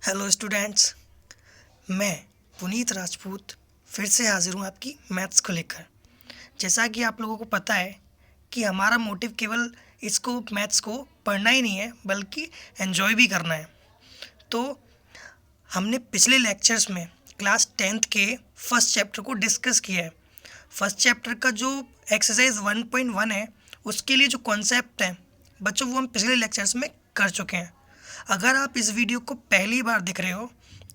Hello students, मैं पुनीत राजपूत फिर से हाजिर हूँ आपकी मैथ्स को लेकर। जैसा कि आप लोगों को पता है कि हमारा मोटिव केवल इसको मैथ्स को पढ़ना ही नहीं है बल्कि एंजॉय भी करना है। तो हमने पिछले लेक्चर्स में क्लास 10th के फर्स्ट चैप्टर को डिस्कस किया है। फर्स्ट चैप्टर का जो एक्सरसाइज 1.1 है उसके लिए जो कॉन्सेप्ट है बच्चों वो हम पिछले लेक्चर्स में कर चुके हैं। अगर आप इस वीडियो को पहली बार देख रहे हो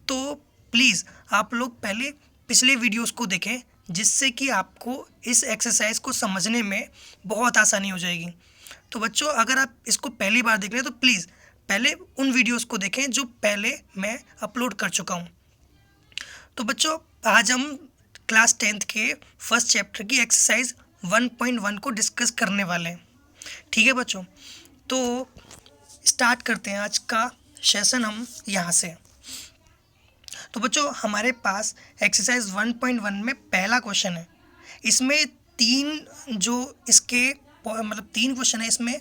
तो प्लीज़ आप लोग पहले पिछले वीडियोस को देखें, जिससे कि आपको इस एक्सरसाइज को समझने में बहुत आसानी हो जाएगी। तो बच्चों, अगर आप इसको पहली बार देख रहे हैं तो प्लीज़ पहले उन वीडियोस को देखें जो पहले मैं अपलोड कर चुका हूँ। तो बच्चों, आज हम क्लास 10th के फर्स्ट चैप्टर की एक्सरसाइज 1.1 को डिस्कस करने वाले हैं। ठीक है बच्चों, तो स्टार्ट करते हैं आज का सेशन हम यहाँ से। तो बच्चों, हमारे पास एक्सरसाइज 1.1 में पहला क्वेश्चन है। इसमें तीन क्वेश्चन है इसमें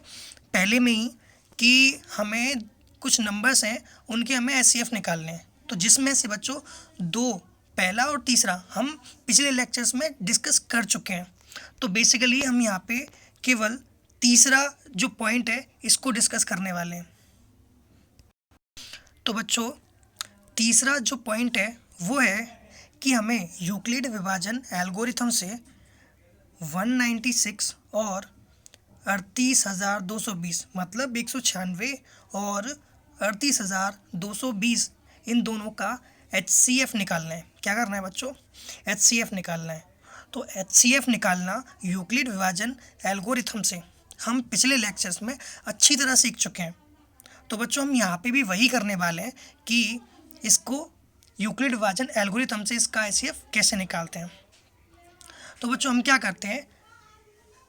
पहले में ही कि हमें कुछ नंबर्स हैं उनके हमें एचसीएफ निकालने हैं। तो जिसमें से बच्चों दो, पहला और तीसरा, हम पिछले लेक्चर्स में डिस्कस कर चुके हैं। तो बेसिकली हम यहाँ पे केवल तीसरा जो पॉइंट है इसको डिस्कस करने वाले हैं। तो बच्चों, तीसरा जो पॉइंट है वो है कि हमें यूक्लिड विभाजन एल्गोरिथम से 196 और 38,220 मतलब 196 और 38,220 इन दोनों का एचसीएफ निकालना है। क्या करना है बच्चों? एचसीएफ निकालना है। तो एचसीएफ निकालना यूक्लिड विभाजन एल्गोरिथम से हम पिछले लेक्चर्स में अच्छी तरह सीख चुके हैं। तो बच्चों, हम यहाँ पे भी वही करने वाले हैं कि इसको यूक्लिड विभाजन एल्गोरिथम से इसका एचसीएफ कैसे निकालते हैं। तो बच्चों, हम क्या करते हैं,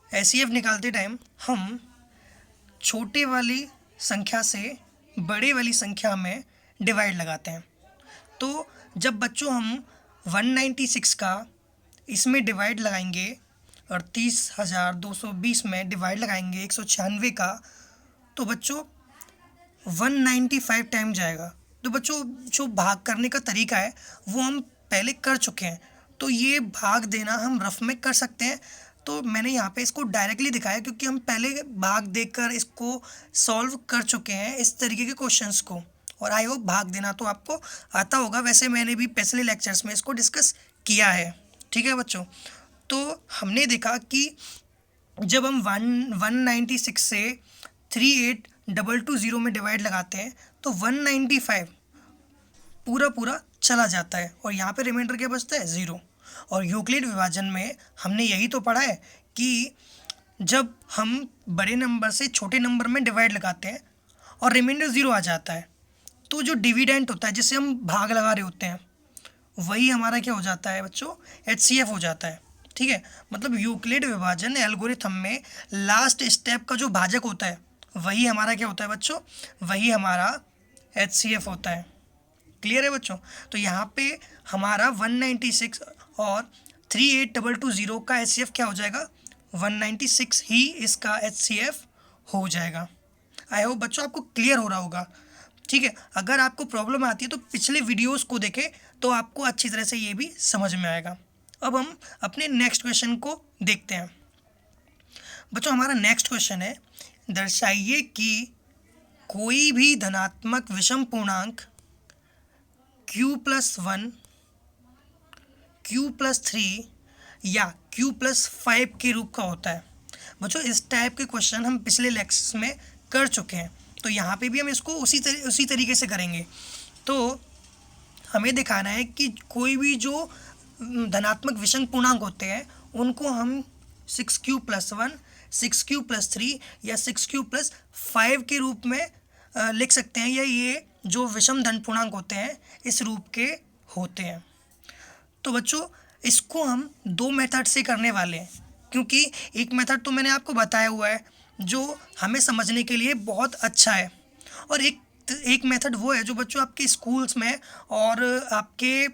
एचसीएफ निकालते टाइम हम छोटे वाली संख्या से बड़े वाली संख्या में डिवाइड लगाते हैं। तो जब बच्चों हम 196 का इसमें डिवाइड लगाएंगे और 30,220 में डिवाइड लगाएंगे 196 का, तो बच्चों 195 टाइम जाएगा। तो बच्चों, जो भाग करने का तरीका है वो हम पहले कर चुके हैं। तो ये भाग देना हम रफ में कर सकते हैं। तो मैंने यहाँ पे इसको डायरेक्टली दिखाया क्योंकि हम पहले भाग देकर इसको सॉल्व कर चुके हैं इस तरीके के क्वेश्चंस को, और आई होप भाग देना तो आपको आता होगा। वैसे मैंने भी पिछले लेक्चर्स में इसको डिस्कस किया है। ठीक है बच्चों, तो हमने देखा कि जब हम 196 से 38,220 में डिवाइड लगाते हैं तो 195 पूरा चला जाता है और यहाँ पे रिमाइंडर क्या बचता है? 0। और यूक्लिड विभाजन में हमने यही तो पढ़ा है कि जब हम बड़े नंबर से छोटे नंबर में डिवाइड लगाते हैं और रिमाइंडर 0 आ जाता है, तो जो डिविडेंट होता है जिससे हम भाग लगा रहे होते हैं वही हमारा क्या हो जाता है बच्चों? एचसीएफ हो जाता है। ठीक है, मतलब यूक्लिड विभाजन एल्गोरिथम में लास्ट स्टेप का जो भाजक होता है वही हमारा क्या होता है बच्चों? वही हमारा एचसीएफ होता है। क्लियर है बच्चों? तो यहाँ पे हमारा 196 और 38,220 का एचसीएफ क्या हो जाएगा? 196 ही इसका एचसीएफ हो जाएगा। आई होप बच्चों आपको क्लियर हो रहा होगा। ठीक है, अगर आपको प्रॉब्लम आती है तो पिछले वीडियोस को देखें तो आपको अच्छी तरह से ये भी समझ में आएगा। अब हम अपने नेक्स्ट क्वेश्चन को देखते हैं। बच्चों, हमारा नेक्स्ट क्वेश्चन है, दर्शाइए कि कोई भी धनात्मक विषम पूर्णांक q+1, q+3 या q+5 के रूप का होता है। बच्चों, इस टाइप के क्वेश्चन हम पिछले लेक्चर्स में कर चुके हैं, तो यहाँ पे भी हम इसको उसी तरीके से करेंगे। तो हमें दिखाना है कि कोई भी जो धनात्मक विषम पूर्णांक होते हैं उनको हम 6q+1, 6q+3 या 6q+5 के रूप में लिख सकते हैं, या ये जो विषम धन पूर्णांक होते हैं इस रूप के होते हैं। तो बच्चों, इसको हम दो मेथड से करने वाले हैं, क्योंकि एक मेथड तो मैंने आपको बताया हुआ है जो हमें समझने के लिए बहुत अच्छा है, और एक मेथड वो है जो बच्चों आपके स्कूल्स में और आपके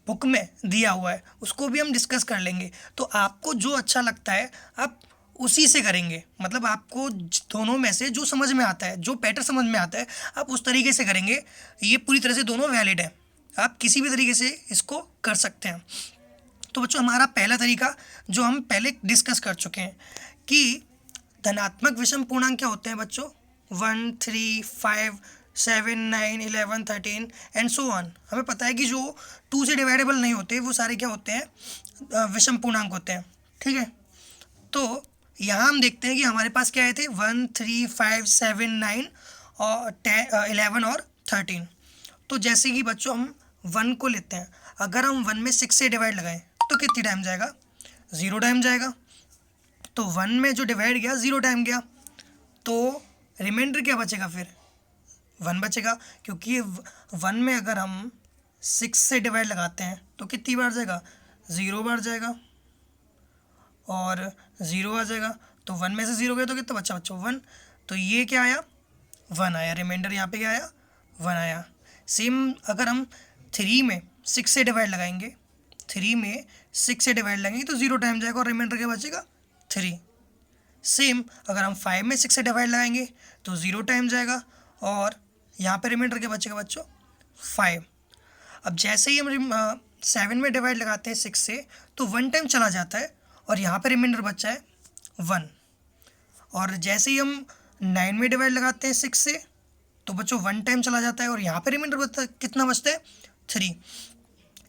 बुक में दिया हुआ है, उसको भी हम डिस्कस कर लेंगे। तो आपको जो अच्छा लगता है आप उसी से करेंगे, मतलब आपको दोनों में से जो समझ में आता है, जो पैटर्न समझ में आता है, आप उस तरीके से करेंगे। ये पूरी तरह से दोनों वैलिड है, आप किसी भी तरीके से इसको कर सकते हैं। तो बच्चों हमारा पहला तरीका जो हम पहले डिस्कस कर चुके हैं कि धनात्मक विषम पूर्णांक क्या होते हैं बच्चों, 1, 3, 5, 7, 9, 11, 13 एंड सो ऑन। हमें पता है कि जो 2 से डिवाइडेबल नहीं होते वो सारे क्या होते हैं, विषम पूर्णांक होते हैं। ठीक है, तो यहाँ हम देखते हैं कि हमारे पास क्या आए थे, 1, 3, 5, 7, 9 और 10, 11 और 13। तो जैसे कि बच्चों हम 1 को लेते हैं, अगर हम 1 में 6 से डिवाइड लगाएं तो कितनी टाइम जाएगा, 0 टाइम जाएगा। तो 1 में जो डिवाइड गया 0 टाइम गया, तो रिमाइंडर क्या बचेगा, फिर 1 बचेगा, क्योंकि 1 में अगर हम 6 से डिवाइड लगाते हैं तो कितनी बार जाएगा, 0 बार जाएगा और 0 आ जाएगा। तो 1 में से 0 गया तो कितना बच्चा बच्चों, 1। तो ये क्या आया, 1 आया, रिमाइंडर यहाँ पे क्या आया, 1 आया। सेम अगर हम 3 में 6 से डिवाइड लगाएंगे, 3 में 6 से डिवाइड लगाएंगे तो 0 टाइम जाएगा और रिमाइंडर क्या बचेगा, 3। सेम अगर हम 5 में 6 से डिवाइड लगाएंगे तो 0 टाइम जाएगा और यहाँ पे रिमाइंडर क्या बचेगा बच्चों, 5। अब जैसे ही हम 7 में डिवाइड लगाते हैं 6 से तो 1 टाइम चला जाता है और यहाँ पे रिमाइंडर बचा है 1। और जैसे ही हम 9 में डिवाइड लगाते हैं 6 से तो बच्चों 1 टाइम चला जाता है और यहाँ पे रिमाइंडर बचता है, कितना बचता है, 3।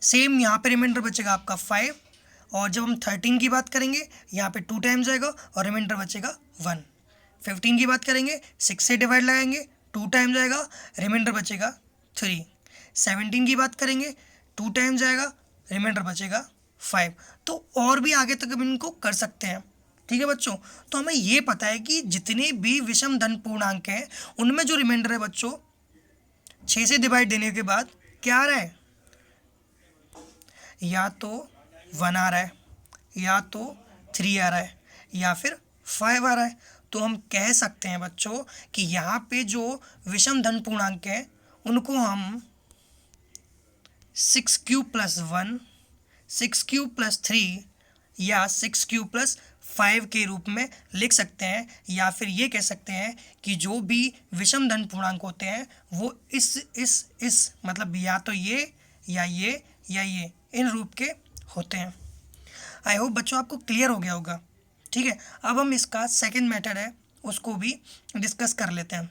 सेम यहाँ पे रिमाइंडर बचेगा आपका 5। और जब हम 13 की बात करेंगे यहाँ पे 2 टाइम जाएगा और रिमाइंडर बचेगा 1। 15 की बात करेंगे 6 से डिवाइड लगाएंगे 2 टाइम जाएगा, रिमाइंडर बचेगा 3। 17 की बात करेंगे 2 टाइम जाएगा, रिमाइंडर बचेगा 5। तो और भी आगे तक हम इनको कर सकते हैं। ठीक है बच्चों, तो हमें ये पता है कि जितने भी विषम धन पूर्णांक हैं उनमें जो रिमाइंडर है बच्चों 6 से डिवाइड देने के बाद क्या आ रहा है, या तो 1 आ रहा है, या तो 3 आ रहा है, या फिर 5 आ रहा है। तो हम कह सकते हैं बच्चों कि यहाँ पे जो विषम धन पूर्णांक हैं उनको हम 6 क्यूब प्लस 1, 6 क्यूब प्लस 3 या 6 क्यूब प्लस 5 के रूप में लिख सकते हैं। या फिर ये कह सकते हैं कि जो भी विषम धन पूर्णांक होते हैं वो इस मतलब या तो ये या ये इन रूप के होते हैं। आई होप बच्चों आपको क्लियर हो गया होगा। ठीक है, अब हम इसका सेकंड मेथड है उसको भी डिस्कस कर लेते हैं।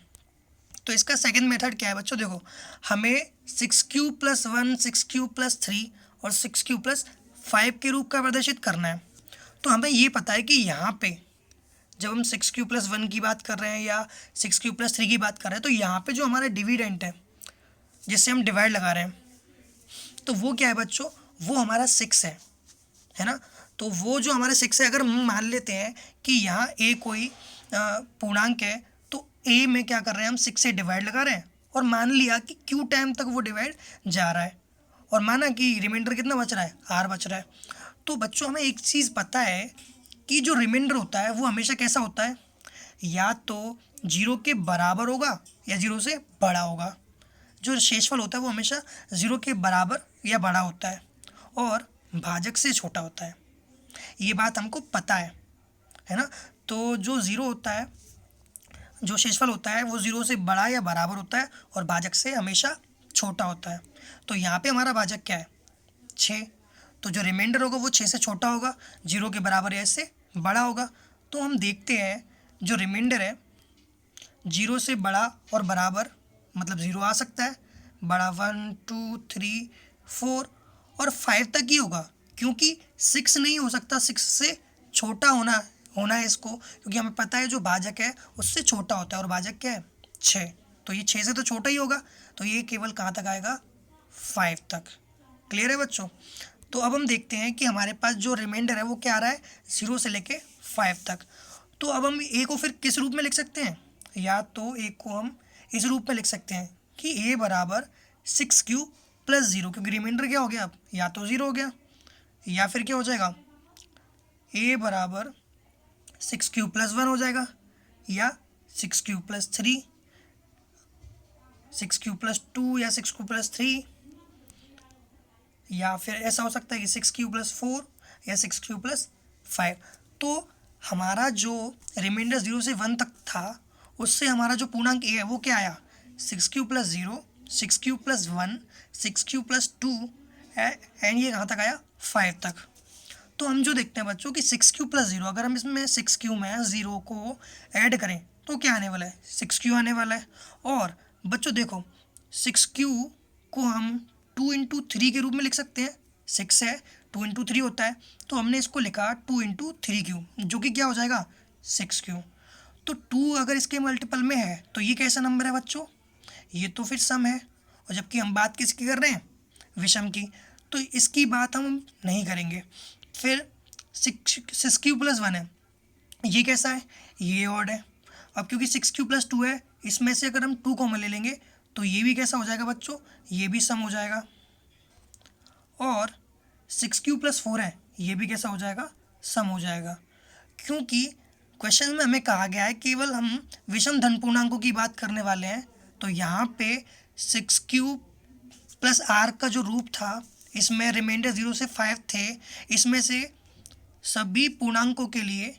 तो इसका सेकंड मेथड क्या है बच्चों, देखो हमें 6 क्यूब प्लस 1, 6 क्यूब प्लस 3 और 6 क्यूब प्लस 5 के रूप का प्रदर्शित करना है। तो हमें ये पता है कि यहाँ पे जब हम 6 क्यूब प्लस 1 की बात कर रहे हैं या 6 क्यूब प्लस 3 की बात कर रहे हैं तो यहाँ पे जो हमारा डिविडेंट है जिससे हम डिवाइड लगा रहे हैं तो वो क्या है बच्चों, वो हमारा 6 है ना। तो वो जो हमारा 6 है, अगर हम मान लेते हैं कि यहाँ ए कोई पूर्णांक है तो ए में क्या कर रहे हैं हम 6 से डिवाइड लगा रहे हैं और मान लिया कि क्यू टाइम तक वो डिवाइड जा रहा है और माना कि रिमाइंडर कितना बच रहा है, आर बच रहा है। तो बच्चों हमें एक चीज़ पता है कि जो रिमाइंडर होता है वो हमेशा कैसा होता है, या तो 0 के बराबर होगा या 0 से बड़ा होगा। जो शेषफल होता है वो हमेशा 0 के बराबर या बड़ा होता है और भाजक से छोटा होता है। ये बात हमको पता है ना। तो जो 0 होता है, जो शेषफल होता है वो 0 से बड़ा या बराबर होता है और भाजक से हमेशा छोटा होता है। तो यहाँ पे हमारा भाजक क्या है, 6। तो जो रिमाइंडर होगा वो 6 से छोटा होगा, 0 के बराबर या इससे बड़ा होगा। तो हम देखते हैं जो रिमाइंडर है 0 से बड़ा और बराबर मतलब 0 आ सकता है, बड़ा 1, 2, 3, 4 और 5 तक ही होगा, क्योंकि 6 नहीं हो सकता, 6 से छोटा होना है इसको, क्योंकि हमें पता है जो भाजक है उससे छोटा होता है और भाजक क्या है, 6। तो ये 6 से तो छोटा ही होगा, तो ये केवल कहाँ तक आएगा, 5 तक। क्लियर है बच्चों। तो अब हम देखते हैं कि हमारे पास जो रिमाइंडर है वो क्या आ रहा है, 0 से लेके 5 तक। तो अब हम ए को फिर किस रूप में लिख सकते हैं, या तो ए को हम इस रूप में लिख सकते हैं कि ए बराबर 6 क्यूब प्लस 0, क्योंकि रिमाइंडर क्या हो गया अब, या तो 0 हो गया, या फिर क्या हो जाएगा, ए बराबर 6 क्यूब प्लस 1 हो जाएगा, या 6 क्यूब प्लस 3, 6 क्यूब प्लस 2 या 6 क्यूब प्लस 3, या फिर ऐसा हो सकता है कि 6 क्यूब प्लस 4 या 6 क्यूब प्लस 5। तो हमारा जो रिमाइंडर 0 से 1 तक था उससे हमारा जो पूर्णांक ए है वो क्या आया, 6 Q plus 0, 6 Q plus 1, 6 Q plus 2 and ये कहाँ तक आया 5 तक। तो हम जो देखते हैं बच्चों कि 6 क्यू प्लस 0, अगर हम इसमें 6 क्यू में 0 को ऐड करें तो क्या आने वाला है, 6 क्यू आने वाला है। और बच्चों देखो 6 क्यू को हम 2 × 3 के रूप में लिख सकते हैं, 6 है 2 × 3 होता है, तो हमने इसको लिखा 2 × 3 क्यू, जो कि क्या हो जाएगा 6 क्यू। तो 2 अगर इसके मल्टीपल में है तो ये कैसा नंबर है बच्चों, ये तो फिर सम है। और जबकि हम बात किसकी कर रहे हैं, विषम की, तो इसकी बात हम नहीं करेंगे। फिर 6 क्यू प्लस 1 है, ये कैसा है, ये ऑड है। अब क्योंकि 6 क्यू प्लस 2 है, इसमें से अगर हम 2 कॉमन ले लेंगे तो ये भी कैसा हो जाएगा बच्चों, ये भी सम हो जाएगा। और 6 क्यू प्लस 4 है, ये भी कैसा हो जाएगा, सम हो जाएगा। क्योंकि क्वेश्चन में हमें कहा गया है केवल हम विषम धन पूर्णांकों की बात करने वाले हैं, तो यहाँ पे 6 क्यू प्लस आर का जो रूप था इसमें रिमाइंडर 0 से 5 थे, इसमें से सभी पूर्णांकों के लिए,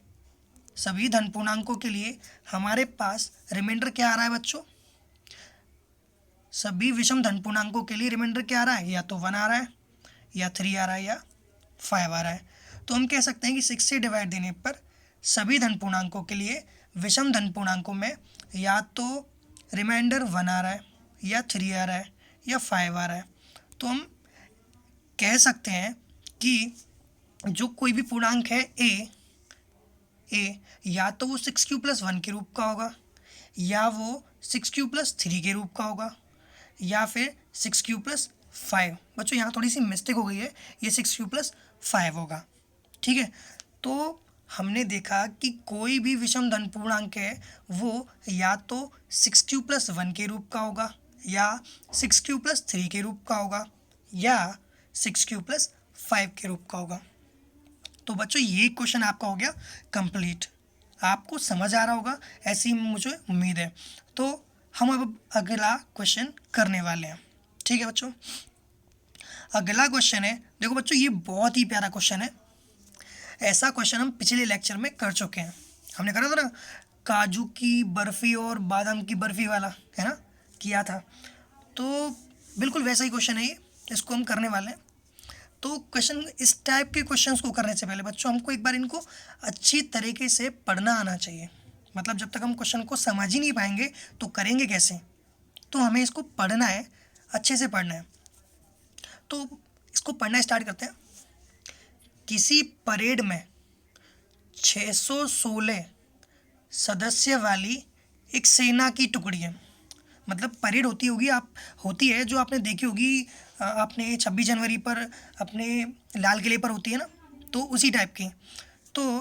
सभी धन पूर्णांकों के लिए हमारे पास रिमाइंडर क्या आ रहा है बच्चों, सभी विषम धन पूर्णांकों के लिए रिमाइंडर क्या आ रहा है, या तो 1 आ रहा है, या 3 आ रहा है, या 5 आ रहा है। तो हम कह सकते हैं कि 6 से डिवाइड देने पर सभी धन पूर्णांकों के लिए विषम धन पूर्णांकों में या तो रिमाइंडर 1 आ रहा है, या 3 आ रहा है, या 5 आ रहा है। तो हम कह सकते हैं कि जो कोई भी पूर्णांक है ए या तो वो 6 क्यू प्लस 1 के रूप का होगा, या वो 6 क्यू प्लस 3 के रूप का होगा, या फिर 6 क्यू प्लस 5। बच्चों यहाँ थोड़ी सी मिस्टेक हो गई है, ये 6 क्यू प्लस 5 होगा, ठीक है। तो हमने देखा कि कोई भी विषम धन पूर्णांक है वो या तो 6 क्यू प्लस 1 के रूप का होगा, या 6 क्यू प्लस 3 के रूप का होगा, या 6 क्यू प्लस 5 के रूप का होगा। तो बच्चों ये क्वेश्चन आपका हो गया कंप्लीट, आपको समझ आ रहा होगा ऐसी मुझे उम्मीद है। तो हम अब अगला क्वेश्चन करने वाले हैं, ठीक है बच्चों। अगला क्वेश्चन है, देखो बच्चों ये बहुत ही प्यारा क्वेश्चन है, ऐसा क्वेश्चन हम पिछले लेक्चर में कर चुके हैं। हमने करा था ना काजू की बर्फ़ी और बादाम की बर्फ़ी वाला, है ना, किया था। तो बिल्कुल वैसा ही क्वेश्चन है ये, इसको हम करने वाले हैं। तो क्वेश्चन, इस टाइप के क्वेश्चंस को करने से पहले बच्चों हमको एक बार इनको अच्छी तरीके से पढ़ना आना चाहिए। मतलब जब तक हम क्वेश्चन को समझ ही नहीं पाएंगे तो करेंगे कैसे, तो हमें इसको पढ़ना है, अच्छे से पढ़ना है। तो इसको पढ़ना स्टार्ट करते हैं। किसी परेड में 616 सदस्य वाली एक सेना की टुकड़ी है, मतलब परेड होती होगी, आप होती है जो आपने देखी होगी, आपने 26 जनवरी पर अपने लाल किले पर होती है ना, तो उसी टाइप की। तो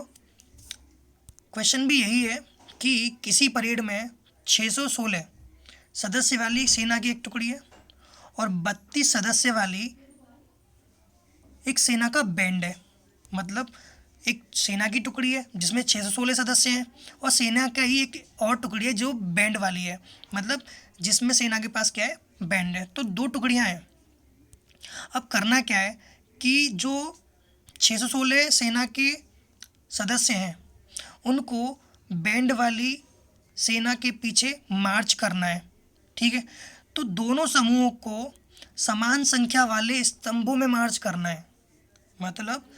क्वेश्चन भी यही है कि किसी परेड में 616 सदस्य वाली सेना की एक टुकड़ी है और 32 सदस्य वाली एक सेना का बैंड है। मतलब एक सेना की टुकड़ी है जिसमें 616 सदस्य हैं, और सेना का ही एक और टुकड़ी है जो बैंड वाली है, मतलब जिसमें सेना के पास क्या है, बैंड है। तो 2 टुकड़ियां हैं। अब करना क्या है कि जो 616 सेना के सदस्य हैं उनको बैंड वाली सेना के पीछे मार्च करना है, ठीक है। तो दोनों समूहों को समान संख्या वाले स्तंभों में मार्च करना है। मतलब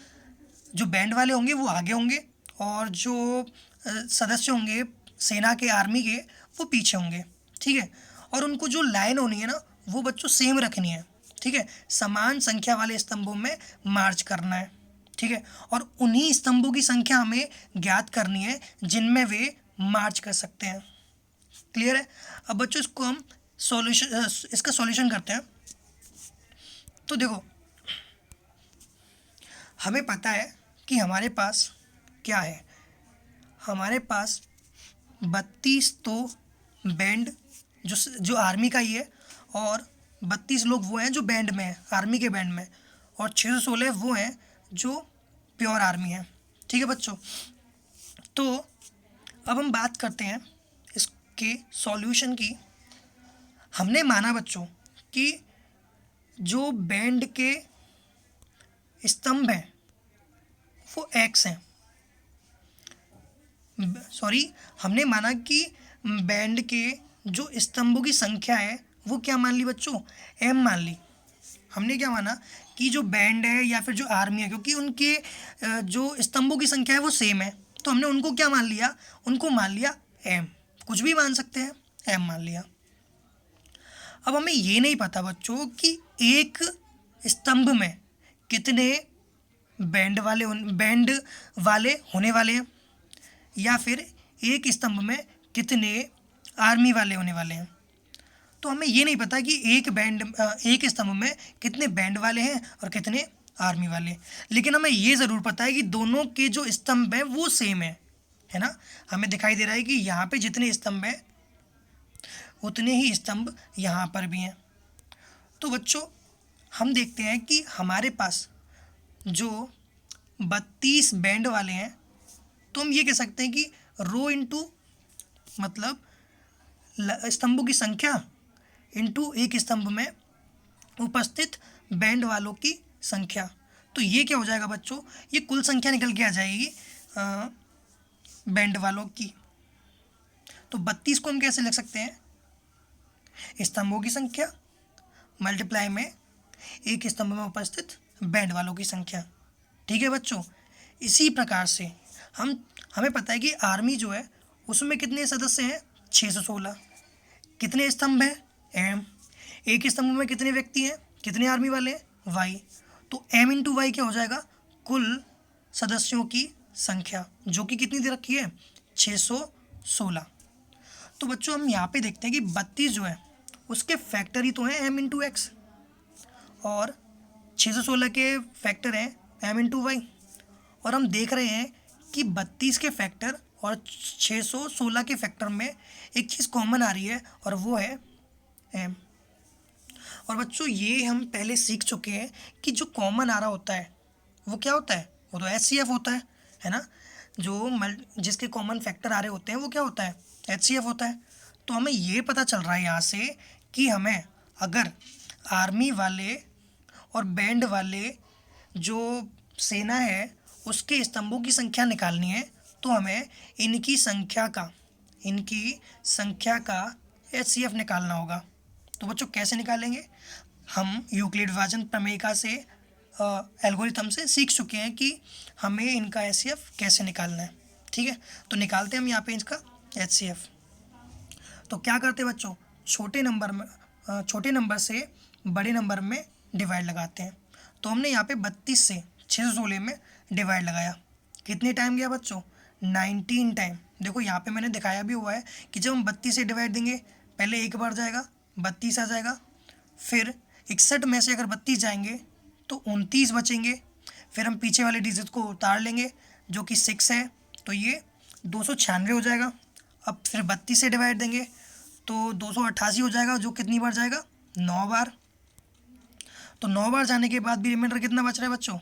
जो बैंड वाले होंगे वो आगे होंगे और जो सदस्य होंगे सेना के, आर्मी के, वो पीछे होंगे, ठीक है। और उनको जो लाइन होनी है ना वो बच्चों सेम रखनी है, ठीक है। समान संख्या वाले स्तंभों में मार्च करना है, ठीक है। और उन्हीं स्तंभों की संख्या हमें ज्ञात करनी है जिनमें वे मार्च कर सकते हैं। क्लियर है। अब बच्चों इसको हम इसका सॉल्यूशन करते हैं। तो देखो हमें पता है कि हमारे पास क्या है, हमारे पास 32 तो बैंड जो आर्मी का ही है, और 32 लोग वो हैं जो बैंड में हैं, आर्मी के बैंड में, और 616 वो हैं जो प्योर आर्मी है, ठीक है बच्चों। तो अब हम बात करते हैं इसके सॉल्यूशन की। हमने माना बच्चों कि जो बैंड के स्तंभ हैं वो एक्स हैं, सॉरी, हमने माना कि बैंड के जो स्तंभों की संख्या है वो क्या मान ली बच्चों, एम मान ली। हमने क्या माना कि जो बैंड है या फिर जो आर्मी है, क्योंकि उनके जो स्तंभों की संख्या है वो सेम है, तो हमने उनको क्या मान लिया, उनको मान लिया एम। कुछ भी मान सकते हैं, एम मान लिया। अब हमें ये नहीं पता बच्चों कि एक स्तंभ में कितने बैंड वाले होने वाले हैं, या फिर एक स्तंभ में कितने आर्मी वाले होने वाले हैं। तो हमें ये नहीं पता कि एक स्तंभ में कितने बैंड वाले हैं और कितने आर्मी वाले, लेकिन हमें ये ज़रूर पता है कि दोनों के जो स्तंभ हैं वो सेम है ना। हमें दिखाई दे रहा है कि यहाँ पे जितने स्तंभ हैं उतने ही स्तंभ यहाँ पर भी हैं। तो बच्चों हम देखते हैं कि हमारे पास जो 32 बैंड वाले हैं, तो हम ये कह सकते हैं कि रो इंटू मतलब स्तंभों की संख्या इंटू एक स्तंभ में उपस्थित बैंड वालों की संख्या। तो ये क्या हो जाएगा बच्चों, ये कुल संख्या निकल के आ जाएगी बैंड वालों की। तो 32 को हम कैसे लिख सकते हैं, स्तंभों की संख्या मल्टीप्लाई में एक स्तंभ में उपस्थित बैंड वालों की संख्या। ठीक है बच्चों। इसी प्रकार से हमें पता है कि आर्मी जो है उसमें कितने सदस्य हैं, 616। कितने स्तंभ हैं, एम। एक स्तंभ में कितने व्यक्ति हैं, कितने आर्मी वाले हैं, वाई। तो एम इंटू वाई क्या हो जाएगा, कुल सदस्यों की संख्या, जो कि कितनी दे रखी है, 616। तो बच्चों हम यहाँ पे देखते हैं कि 32 जो है उसके फैक्टर ही तो हैं एम इंटू एक्स, और 616 के फैक्टर हैं एम इंटू वाई। और हम देख रहे हैं कि 32 के फैक्टर और 616 के फैक्टर में एक चीज़ कॉमन आ रही है और वो है एम। और बच्चों ये हम पहले सीख चुके हैं कि जो कॉमन आ रहा होता है वो क्या होता है, वो तो HCF होता है ना। जो जिसके कॉमन फैक्टर आ रहे होते हैं वो क्या होता है, HCF होता है। तो हमें ये पता चल रहा है यहाँ से कि हमें अगर आर्मी वाले और बैंड वाले जो सेना है उसके स्तंभों की संख्या निकालनी है, तो हमें इनकी संख्या का HCF निकालना होगा। तो बच्चों कैसे निकालेंगे, हम यूक्लिड विभाजन प्रमेय से एल्गोरिथम से सीख चुके हैं कि हमें इनका HCF कैसे निकालना है। ठीक है, तो निकालते हैं हम यहाँ पे इसका HCF। तो क्या करते हैं बच्चों, छोटे नंबर से बड़े नंबर में डिवाइड लगाते हैं। तो हमने यहाँ पे 32 से 616 में डिवाइड लगाया, कितने टाइम गया बच्चों, 19 टाइम। देखो यहाँ पे मैंने दिखाया भी हुआ है कि जब हम 32 से डिवाइड देंगे पहले एक बार जाएगा 32 आ जाएगा, फिर 61 में से अगर 32 जाएंगे तो 29 बचेंगे, फिर हम पीछे वाले डिजिट को उतार लेंगे जो कि 6 है, तो ये 296 हो जाएगा। अब फिर 32 से डिवाइड देंगे तो 288 हो जाएगा, जो कितनी बार जाएगा, 9 बार। तो 9 बार जाने के बाद भी रिमाइंडर कितना बच रहा है बच्चों,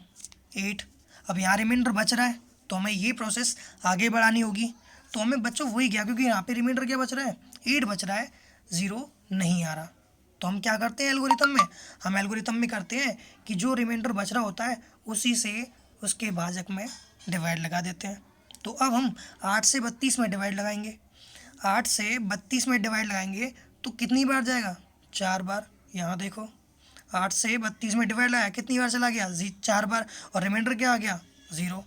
8। अब यहाँ रिमाइंडर बच रहा है तो हमें ये प्रोसेस आगे बढ़ानी होगी। तो हमें बच्चों वही गया, क्योंकि यहाँ पे रिमाइंडर क्या बच रहा है, 8 बच रहा है, 0 नहीं आ रहा। तो हम क्या करते हैं एल्गोरिथम में, हम एल्गोरिथम में करते हैं कि जो रिमाइंडर बच रहा होता है उसी से उसके भाजक में डिवाइड लगा देते हैं। तो अब हम 8 से 32 में डिवाइड लगाएंगे, 8 से 32 में डिवाइड लगाएंगे तो कितनी बार जाएगा, 4 बार। यहाँ देखो 8 से 32 में डिवाइड लगाया, कितनी बार चला गया, 4 बार, और रिमाइंडर क्या आ गया, 0।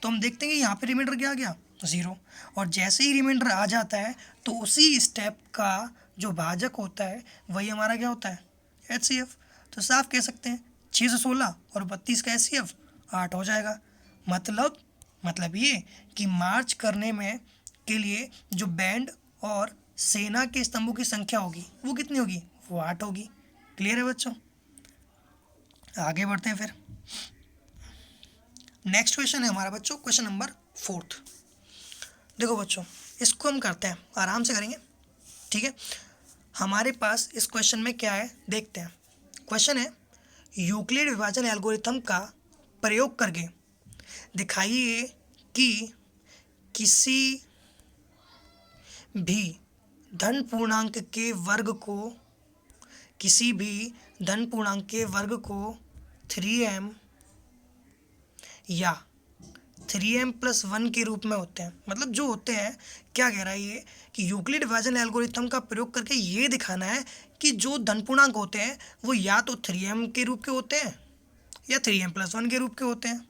तो हम देखते हैं कि यहाँ पे रिमाइंडर क्या आ गया, 0। और जैसे ही रिमाइंडर आ जाता है तो उसी स्टेप का जो भाजक होता है वही हमारा क्या होता है, HCF। तो साफ कह सकते हैं 616 और 32 का HCF 8 हो जाएगा। मतलब ये कि मार्च करने में के लिए जो बैंड और सेना के स्तंभों की संख्या होगी वो कितनी होगी, वो 8 होगी। क्लियर है बच्चों, आगे बढ़ते हैं। फिर नेक्स्ट क्वेश्चन है हमारा बच्चों, क्वेश्चन नंबर 4। देखो बच्चों इसको हम करते हैं, आराम से करेंगे, ठीक है। हमारे पास इस क्वेश्चन में क्या है देखते हैं। क्वेश्चन है, यूक्लिड विभाजन एल्गोरिथम का प्रयोग करके दिखाइए कि किसी भी धन पूर्णांक के वर्ग को 3m या 3m+1 के रूप में होते हैं। मतलब जो होते हैं, क्या कह रहा है ये कि यूक्लिड विभाजन एल्गोरिथम का प्रयोग करके ये दिखाना है कि जो धन पूर्णांक होते हैं वो या तो 3m के रूप के होते हैं या 3m+1 के रूप के होते हैं।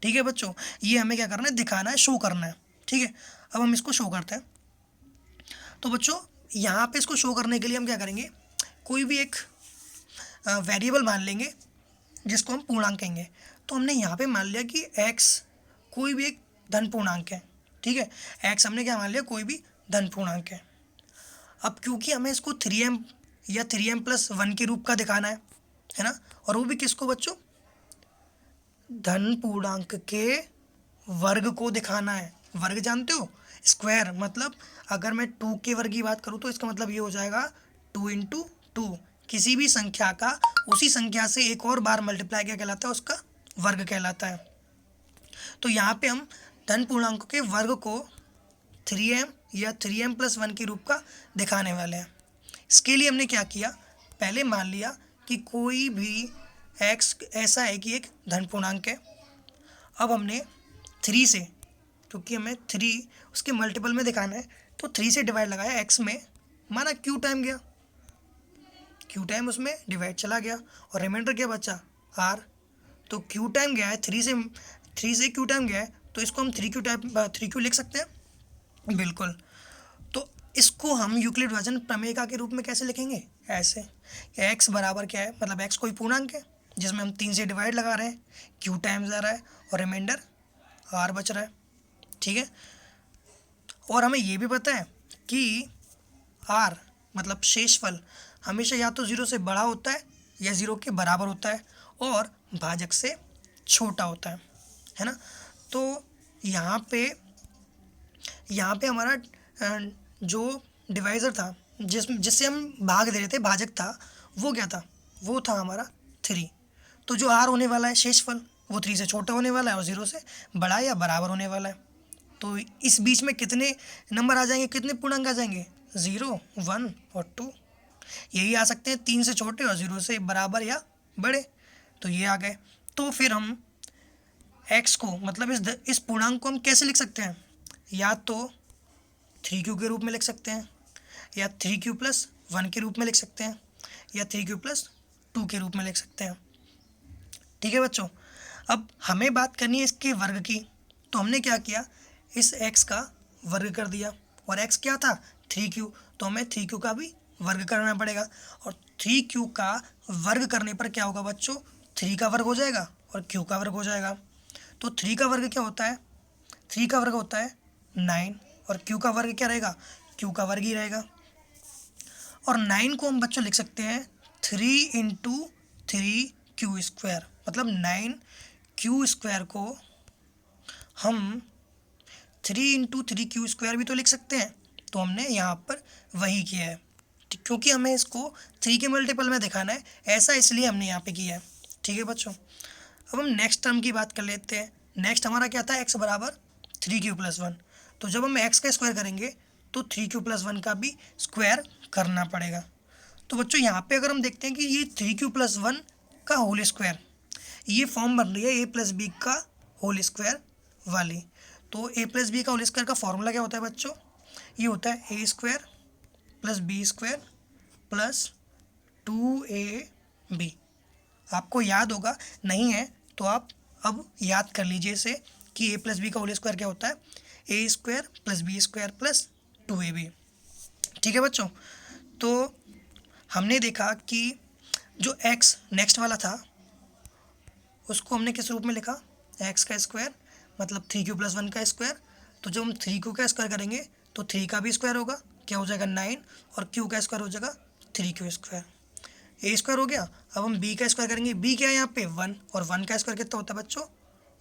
ठीक है बच्चों, ये हमें क्या करना है, दिखाना है, शो करना है। ठीक है, अब हम इसको शो करते हैं। तो बच्चों यहाँ पे इसको शो करने के लिए हम क्या करेंगे, कोई भी एक वेरिएबल मान लेंगे जिसको हम पूर्णांक कहेंगे। तो हमने यहाँ पे मान लिया कि x कोई भी एक धन पूर्णांक है। ठीक है, x हमने क्या मान लिया, कोई भी धन पूर्णांक है। अब क्योंकि हमें इसको 3m या 3m+1 के रूप का दिखाना है ना, और वो भी किसको बच्चों, धन पूर्णांक के वर्ग को दिखाना है। वर्ग जानते हो, स्क्वायर, मतलब अगर मैं 2 के वर्ग की बात करूँ तो इसका मतलब ये हो जाएगा 2 × 2। किसी भी संख्या का उसी संख्या से एक और बार मल्टीप्लाई क्या कहलाता है, उसका वर्ग कहलाता है। तो यहाँ पे हम धन पूर्णांकों के वर्ग को 3m या 3m+1 के रूप का दिखाने वाले हैं। इसके लिए हमने क्या किया, पहले मान लिया कि कोई भी x ऐसा है कि एक धन पूर्णांक है। अब हमने 3 से, क्योंकि हमें 3 उसके मल्टीपल में दिखाना है, तो 3 से डिवाइड लगाया x में, माना q टाइम गया, q टाइम उसमें डिवाइड चला गया और रिमाइंडर क्या बचा, r। तो q टाइम गया है, 3 से q टाइम गया है, तो इसको हम 3q लिख सकते हैं, बिल्कुल। तो इसको हम यूक्लिड विभाजन प्रमेय के रूप में कैसे लिखेंगे, ऐसे, x बराबर क्या है, मतलब x कोई पूर्णांक है जिसमें हम 3 से डिवाइड लगा रहे हैं, q टाइम्स आ रहा है और रिमाइंडर r बच रहा है। ठीक है, और हमें ये भी पता है कि r मतलब शेषफल हमेशा या तो 0 से बड़ा होता है या 0 के बराबर होता है और भाजक से छोटा होता है ना। तो यहाँ पे हमारा जो डिवाइज़र था, जिससे हम भाग दे रहे थे, भाजक था, वो क्या था, वो था हमारा 3। तो जो r होने वाला है शेषफल, वो 3 से छोटा होने वाला है और 0 से बड़ा या बराबर होने वाला है। तो इस बीच में कितने नंबर आ जाएंगे, कितने पूर्णांक आ जाएंगे, 0, 1 और 2। यही आ सकते हैं 3 से छोटे और 0 से बराबर या बड़े, तो ये आ गए। तो फिर हम x को, मतलब इस पूर्णांक को हम कैसे लिख सकते हैं, या तो 3q के रूप में लिख सकते हैं, या 3q+1 के रूप में लिख सकते हैं, या 3q+2 के रूप में लिख सकते हैं। ठीक है बच्चों, अब हमें बात करनी है इसके वर्ग की। तो हमने क्या किया, इस x का वर्ग कर दिया, और x क्या था, 3q, तो हमें 3q का भी वर्ग करना पड़ेगा। और 3q का वर्ग करने पर क्या होगा बच्चों, 3 का वर्ग हो जाएगा और q का वर्ग हो जाएगा। तो 3 का वर्ग क्या होता है, 3 का वर्ग होता है 9, और q का वर्ग क्या रहेगा, q का वर्ग ही रहेगा। और 9 को हम बच्चों लिख सकते हैं 3 × 3q², मतलब 9q² को हम 3 × 3q² भी तो लिख सकते हैं। तो हमने यहाँ पर वही किया है, क्योंकि हमें इसको 3 के मल्टीपल में दिखाना है, ऐसा इसलिए हमने यहाँ पे किया है। ठीक है बच्चों, अब हम नेक्स्ट टर्म की बात कर लेते हैं। नेक्स्ट हमारा क्या था, x बराबर 3q+1। तो जब हम x का स्क्वायर करेंगे तो 3q+1 का भी स्क्वायर करना पड़ेगा। तो बच्चों यहाँ पे अगर हम देखते हैं कि ये 3q+1 का होल स्क्वायर, ये फॉर्म बन रही है a+b का होल स्क्वायर वाली। तो a+b का होल स्क्वायर का फॉर्मूला क्या होता है बच्चों, ये होता है a² + b² + 2ab। आपको याद होगा, नहीं है तो आप अब याद कर लीजिए इसे कि a+b का होल स्क्वायर क्या होता है, a² + b² + 2ab। ठीक है बच्चों, तो हमने देखा कि जो x नेक्स्ट वाला था उसको हमने किस रूप में लिखा, x का स्क्वायर मतलब 3q+1 का स्क्वायर। तो जब हम 3q का स्क्वायर करेंगे तो 3 का भी स्क्वायर होगा, क्या हो जाएगा 9, और q का स्क्वायर हो जाएगा 3q²। a² हो गया। अब हम b का स्क्वायर करेंगे, b क्या है यहाँ पे 1, और 1 का स्क्वायर कितना होता है बच्चों,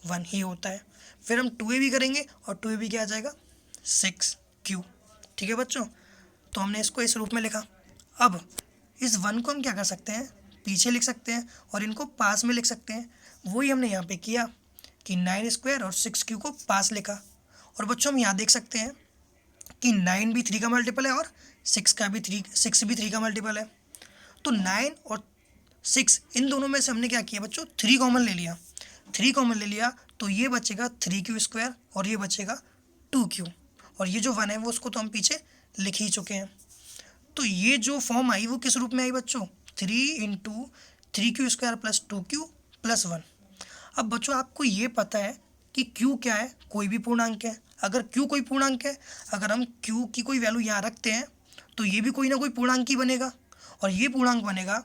1 ही होता है। फिर हम 2ab करेंगे और 2ab क्या आ जाएगा 6q। ठीक है बच्चों, तो हमने इसको इस रूप में लिखा। अब इस 1 को हम क्या कर सकते हैं, पीछे लिख सकते हैं और इनको पास में लिख सकते हैं। वही हमने यहाँ पे किया कि 9² और 6q को पास लिखा। और बच्चों हम यहाँ देख सकते हैं कि 9 भी 3 का मल्टीपल है और 6 भी 3 का मल्टीपल है। तो 9 और 6 इन दोनों में से हमने क्या किया बच्चों, 3 कॉमन ले लिया। 3 कॉमन ले लिया तो ये बचेगा 3q² और ये बचेगा 2q, और ये जो 1 है वो उसको तो हम पीछे लिख ही चुके हैं। तो ये जो फॉर्म आई वो किस रूप में आई बच्चों, 3 into 3q² plus 2q plus 1। अब बच्चों आपको ये पता है कि q क्या है, कोई भी पूर्णांक है। अगर q कोई पूर्णांक है, अगर हम q की कोई वैल्यू यहाँ रखते हैं तो ये भी कोई ना कोई पूर्णांक ही बनेगा, और ये पूर्णांक बनेगा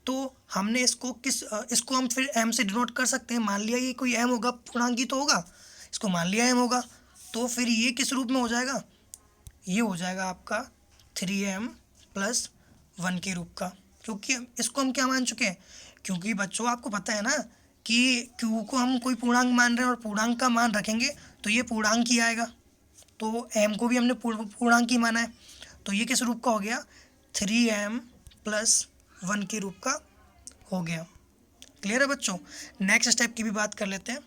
तो हमने इसको हम फिर m से डिनोट कर सकते हैं। मान लिया ये कोई m होगा, पूर्णांक ही तो होगा, इसको मान लिया m होगा, तो फिर ये किस रूप में हो जाएगा, ये हो जाएगा आपका 3m प्लस 1 के रूप का, क्योंकि इसको हम क्या मान चुके हैं, क्योंकि बच्चों आपको पता है ना कि q को हम कोई पूर्णांक मान रहे हैं और पूर्णांक का मान रखेंगे तो ये पूर्णांक ही आएगा, तो m को भी हमने पूर्णांक ही माना है, तो ये किस रूप का हो गया, 3m प्लस 1 के रूप का हो गया। क्लियर है बच्चों। नेक्स्ट स्टेप की भी बात कर लेते हैं,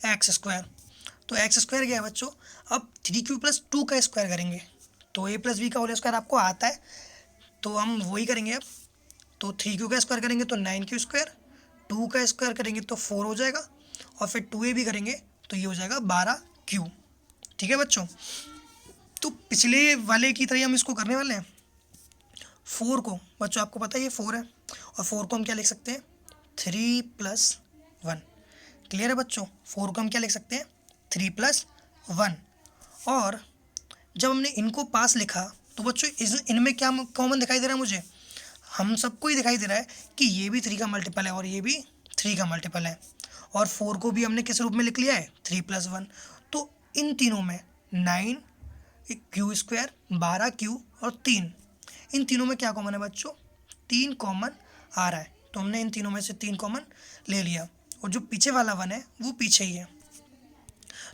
x²। तो x² क्या है बच्चों, अब 3q प्लस 2 का स्क्वायर करेंगे तो a प्लस बी का होल स्क्वायर आपको आता है, तो हम वही करेंगे अब। तो 3q का स्क्वायर करेंगे तो 9q², 2 का स्क्वायर करेंगे तो 4 हो जाएगा, और फिर 2a भी करेंगे तो ये हो जाएगा 12q। ठीक है बच्चों, तो पिछले वाले की तरह हम इसको करने वाले हैं। 4 को बच्चों आपको पता है ये 4 है, और 4 को हम क्या लिख सकते हैं, 3 प्लस 1। क्लियर है बच्चों, 4 को हम क्या लिख सकते हैं, 3 प्लस 1। और जब हमने इनको पास लिखा तो बच्चों इनमें क्या कॉमन दिखाई दे रहा है मुझे, हम सबको ही दिखाई दे रहा है कि ये भी 3 का मल्टीपल है और ये भी 3 का मल्टीपल है, और 4 को भी हमने किस रूप में लिख लिया है, 3 प्लस 1। तो इन तीनों में 9q², 12q और 3, इन तीनों में क्या कॉमन है बच्चों, 3 कॉमन आ रहा है, तो हमने इन तीनों में से 3 कॉमन ले लिया, और जो पीछे वाला 1 है वो पीछे ही है।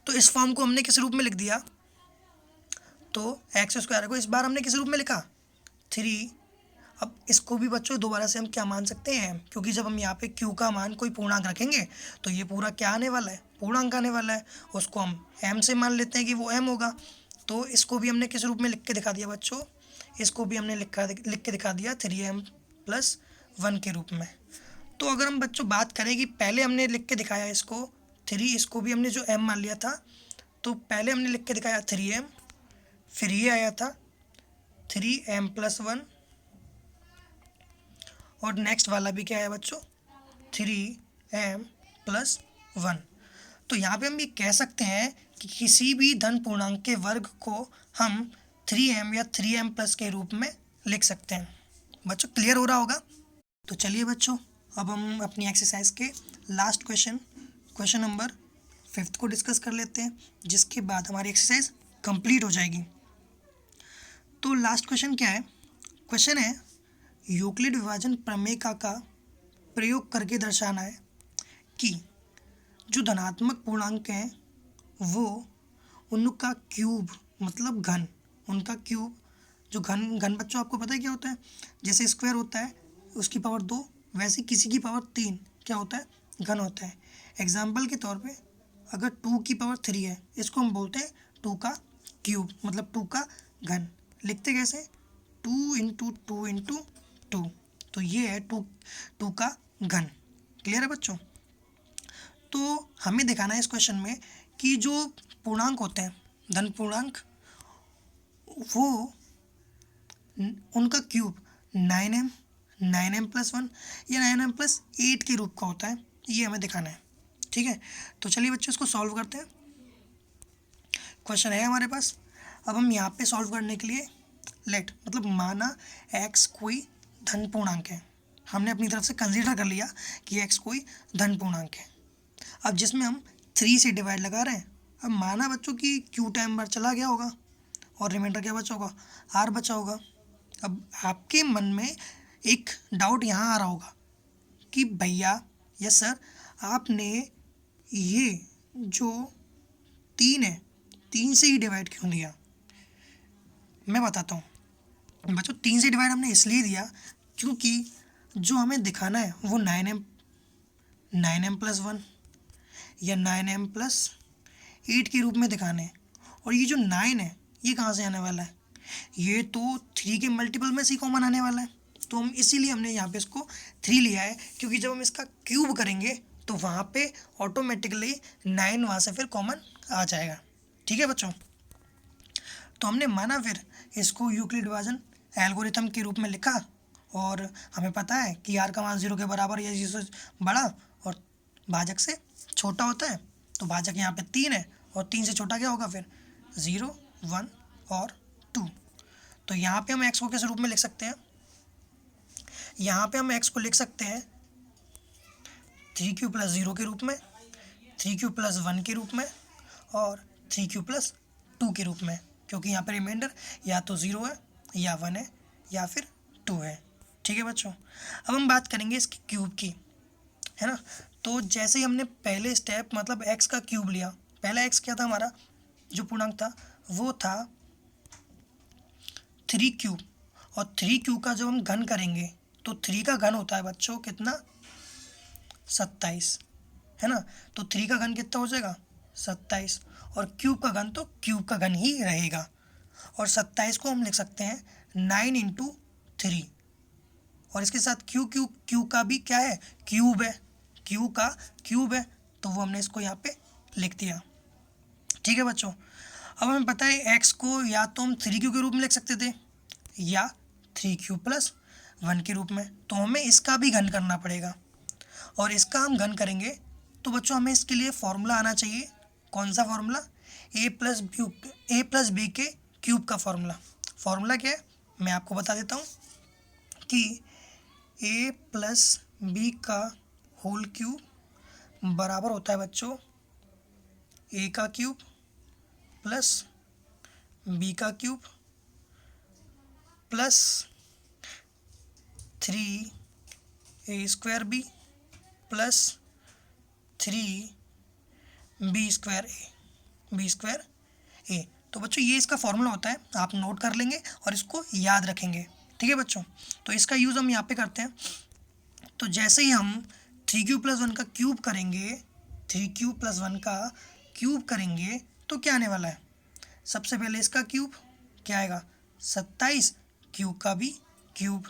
तो इस फॉर्म को हमने किस रूप में लिख दिया, तो x² को इस बार हमने किस रूप में लिखा, 3। अब इसको भी बच्चों दोबारा से हम क्या मान सकते हैं, क्योंकि जब हम यहाँ पे q का मान कोई पूर्णांक रखेंगे तो ये पूरा क्या आने वाला है, पूर्णांक आने वाला है, उसको हम m से मान लेते हैं कि वो m होगा। तो इसको भी हमने किस रूप में लिख के दिखा दिया बच्चों, इसको भी हमने लिख के दिखा दिया 3m प्लस 1 के रूप में। तो अगर हम बच्चों बात करें कि पहले हमने लिख के दिखाया इसको 3, इसको भी हमने जो m मान लिया था, तो पहले हमने लिख के दिखाया 3m, फिर ये आया था 3m प्लस 1, और नेक्स्ट वाला भी क्या है बच्चों, 3m प्लस 1। तो यहाँ पे हम ये कह सकते हैं कि किसी भी धन पूर्णांक के वर्ग को हम 3m या 3m प्लस के रूप में लिख सकते हैं। बच्चों क्लियर हो रहा होगा। तो चलिए बच्चों, अब हम अपनी एक्सरसाइज के लास्ट क्वेश्चन नंबर 5 को डिस्कस कर लेते हैं, जिसके बाद हमारी एक्सरसाइज कंप्लीट हो जाएगी। तो लास्ट क्वेश्चन क्या है, क्वेश्चन है यूक्लिड विभाजन प्रमेय का प्रयोग करके दर्शाना है कि जो धनात्मक पूर्णांक हैं वो उनका क्यूब मतलब घन, उनका क्यूब जो घन बच्चों आपको पता है क्या होता है, जैसे स्क्वायर होता है उसकी पावर 2, वैसे किसी की पावर 3 क्या होता है, घन होता है। एग्जाम्पल के तौर पे अगर 2 की पावर 3 है, इसको हम बोलते हैं 2 का क्यूब मतलब 2 का घन। लिखते कैसे, 2 इंटू 2 इंटू 2, तो ये है 2 का घन। क्लियर है बच्चों। तो हमें दिखाना है इस क्वेश्चन में कि जो पूर्णांक होते हैं धन पूर्णांक, वो उनका क्यूब 9m प्लस 1 या 9m प्लस 8 के रूप का होता है, ये हमें दिखाना है। ठीक है, तो चलिए बच्चों इसको सॉल्व करते हैं। क्वेश्चन है हमारे पास, अब हम यहाँ पे सॉल्व करने के लिए लेट मतलब माना x कोई धन पूर्णांक है, हमने अपनी तरफ से कंसीडर कर लिया कि x कोई धन पूर्णांक है। अब जिसमें हम 3 से डिवाइड लगा रहे हैं, अब माना बच्चों कि q टाइम बार चला गया होगा और रिमाइंडर क्या बचा होगा, r बचा होगा। अब आपके मन में एक डाउट यहाँ आ रहा होगा कि भैया यस सर, आपने ये जो 3 है 3 से ही डिवाइड क्यों दिया। मैं बताता हूँ बच्चों, 3 से डिवाइड हमने इसलिए दिया क्योंकि जो हमें दिखाना है वो 9m प्लस 1 या 9m प्लस 8 के रूप में दिखाने हैं, और ये जो 9 है ये कहाँ से आने वाला है, ये तो 3 के मल्टीपल में से ही कॉमन आने वाला है। तो हम इसीलिए हमने यहाँ पे इसको 3 लिया है, क्योंकि जब हम इसका क्यूब करेंगे तो वहाँ पे ऑटोमेटिकली 9 वहाँ से फिर कॉमन आ जाएगा। ठीक है बच्चों, तो हमने माना फिर इसको यूक्लिड विभाजन एल्गोरिथम के रूप में लिखा, और हमें पता है कि आर का मान 0 के बराबर या 0 से बड़ा और भाजक से छोटा होता है। तो भाजक यहाँ पे 3 है और 3 से छोटा क्या होगा फिर 0, 1 और 2। तो यहाँ पे हम x को किस रूप में लिख सकते हैं, यहाँ पे हम x को लिख सकते हैं 3q + 0 के रूप में, 3q + 1 के रूप में और 3q + 2 के रूप में, क्योंकि यहाँ पे रिमाइंडर या तो 0 है या 1 है या फिर 2 है। ठीक है बच्चों, अब हम बात करेंगे इसकी क्यूब की, है ना। तो जैसे ही हमने पहले स्टेप मतलब x का क्यूब लिया, पहला x क्या था हमारा जो पूर्णांक था वो था 3q, और 3q का जब हम घन करेंगे तो 3 का घन होता है बच्चों कितना 27, है ना। तो 3 का घन कितना हो जाएगा 27, और क्यूब का घन तो क्यूब का घन ही रहेगा, और 27 को हम लिख सकते हैं 9 × 3, और इसके साथ क्यू का भी क्या है क्यूब है, क्यू का क्यूब है, तो वो हमने इसको यहाँ पे लिख दिया। ठीक है बच्चों, अब हमें पता है x को या तो हम 3q के रूप में लिख सकते थे या 3q + 1 के रूप में, तो हमें इसका भी घन करना पड़ेगा, और इसका हम घन करेंगे तो बच्चों हमें इसके लिए फॉर्मूला आना चाहिए। कौन सा फॉर्मूला, a + b के क्यूब का फॉर्मूला क्या है मैं आपको बता देता हूँ कि a + b का होल क्यूब बराबर होता है बच्चों a का क्यूब प्लस b का cube plus 3a² b plus 3b² a। तो बच्चों ये इसका फॉर्मूला होता है, आप नोट कर लेंगे और इसको याद रखेंगे। ठीक है बच्चों, तो इसका यूज़ हम यहाँ पे करते हैं। तो जैसे ही हम 3q + 1 का क्यूब करेंगे, 3q + 1 का क्यूब करेंगे तो क्या आने वाला है, सबसे पहले इसका क्यूब क्या आएगा 27, क्यूब का भी क्यूब,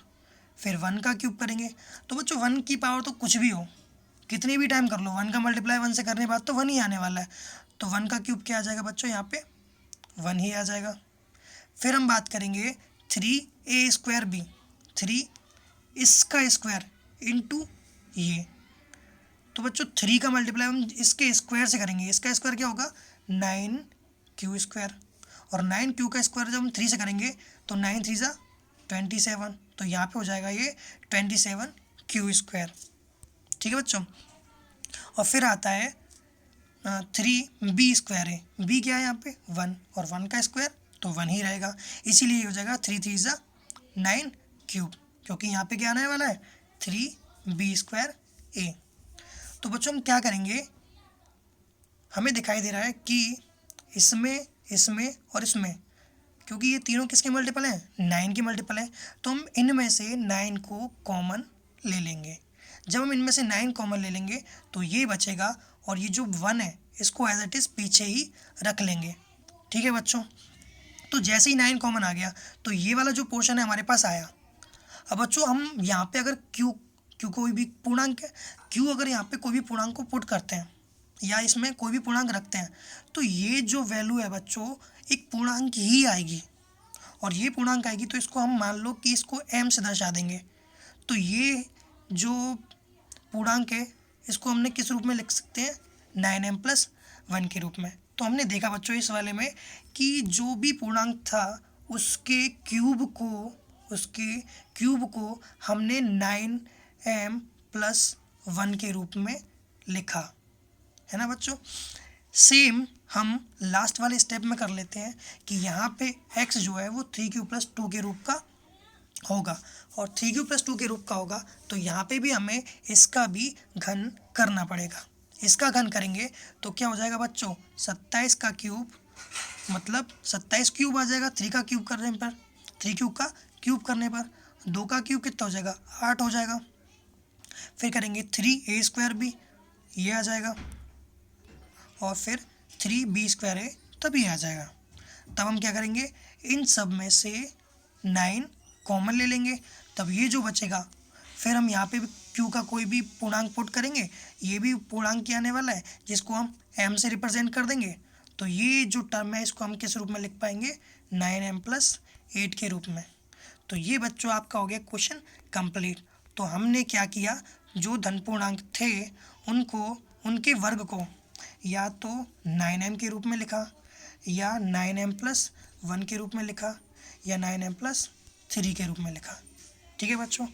फिर 1 का क्यूब करेंगे। तो बच्चों 1 की पावर तो कुछ भी हो, कितनी भी टाइम कर लो, 1 का मल्टीप्लाई 1 से करने के बाद तो 1 ही आने वाला है। तो 1 का क्यूब क्या आ जाएगा बच्चों, यहाँ पे 1 ही आ जाएगा। फिर हम बात करेंगे 3a² b, 3 इसका स्क्वायर इंटू ये, तो बच्चों 3 का मल्टीप्लाई हम इसके स्क्वायर से करेंगे, इसका स्क्वायर क्या होगा 9q², और 9q का स्क्वायर जब हम 3 से करेंगे तो 9 3 = 27, तो यहाँ पे हो जाएगा ये 27q²। ठीक है बच्चों, और फिर आता है 3b² है, b क्या है यहाँ पे 1, और 1 का स्क्वायर तो 1 ही रहेगा, इसीलिए हो जाएगा 3 3 = 9 क्योंकि यहाँ पे क्या आने वाला है 3b² a। तो बच्चों हम क्या करेंगे, हमें दिखाई दे रहा है कि इसमें इसमें और इसमें, क्योंकि ये तीनों किसके मल्टीपल हैं 9 के मल्टीपल हैं, तो हम इनमें से 9 को कॉमन ले लेंगे। जब हम इनमें से 9 कॉमन ले लेंगे तो ये बचेगा, और ये जो 1 है इसको एज इट इज़ पीछे ही रख लेंगे। ठीक है बच्चों, तो जैसे ही 9 कॉमन आ गया तो ये वाला जो पोर्शन है हमारे पास आया। अब बच्चों हम यहाँ पे अगर क्यू कोई भी पूर्णांक है, क्यू अगर यहाँ पे कोई भी पूर्णांक को पुट करते हैं या इसमें कोई भी पूर्णांक रखते हैं तो ये जो वैल्यू है बच्चों एक पूर्णांक ही आएगी, और ये पूर्णांक आएगी तो इसको हम मान लो कि इसको m से दर्शा देंगे। तो ये जो पूर्णांक है इसको हमने किस रूप में लिख सकते हैं 9m + 1 के रूप में। तो हमने देखा बच्चों इस वाले में कि जो भी पूर्णांक था उसके क्यूब को हमने 9m + 1 के रूप में लिखा, है ना बच्चों। सेम हम लास्ट वाले स्टेप में कर लेते हैं कि यहाँ पे x जो है वो 3q + 2 के रूप का होगा, और 3q + 2 के रूप का होगा तो यहाँ पे भी हमें इसका भी घन करना पड़ेगा। इसका घन करेंगे तो क्या हो जाएगा बच्चों 27 का क्यूब, मतलब 27 क्यूब आ जाएगा 3 का क्यूब करने पर, 3q का क्यूब करने पर 2 का क्यूब कितना हो जाएगा 8 हो जाएगा। फिर करेंगे 3a² b, ये आ जाएगा, और फिर 3b² a तब ये आ जाएगा। तब हम क्या करेंगे इन सब में से 9 कॉमन ले लेंगे, तब ये जो बचेगा फिर हम यहाँ पे भी q का कोई भी पूर्णांक पुट करेंगे, ये भी पूर्णांक ही आने वाला है जिसको हम m से रिप्रेजेंट कर देंगे। तो ये जो टर्म है इसको हम किस रूप में लिख पाएंगे, 9m + 8 के रूप में। तो ये बच्चों आपका हो गया क्वेश्चन कंप्लीट। तो हमने क्या किया, जो धन पूर्णांक थे उनको, उनके वर्ग को या तो 9m के रूप में लिखा, या 9m + 1 के रूप में लिखा, या 9m + 3 के रूप में लिखा। ठीक है बच्चों,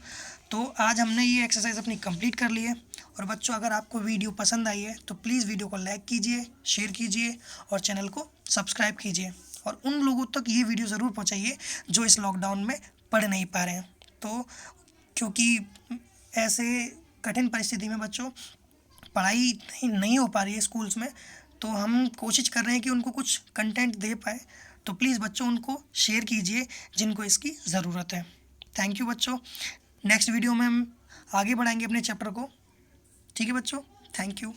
तो आज हमने ये एक्सरसाइज अपनी कंप्लीट कर ली है। और बच्चों अगर आपको वीडियो पसंद आई है तो प्लीज़ वीडियो को लाइक कीजिए, शेयर कीजिए और चैनल को सब्सक्राइब कीजिए। और उन लोगों तक ये वीडियो ज़रूर पहुंचाइए जो इस लॉकडाउन में पढ़ नहीं पा रहे हैं। तो क्योंकि ऐसे कठिन परिस्थिति में बच्चों पढ़ाई नहीं हो पा रही है स्कूल्स में, तो हम कोशिश कर रहे हैं कि उनको कुछ कंटेंट दे पाए। तो प्लीज़ बच्चों उनको शेयर कीजिए जिनको इसकी ज़रूरत है। थैंक यू बच्चों। नेक्स्ट वीडियो में हम आगे बढ़ाएंगे अपने चैप्टर को। ठीक है बच्चों, थैंक यू।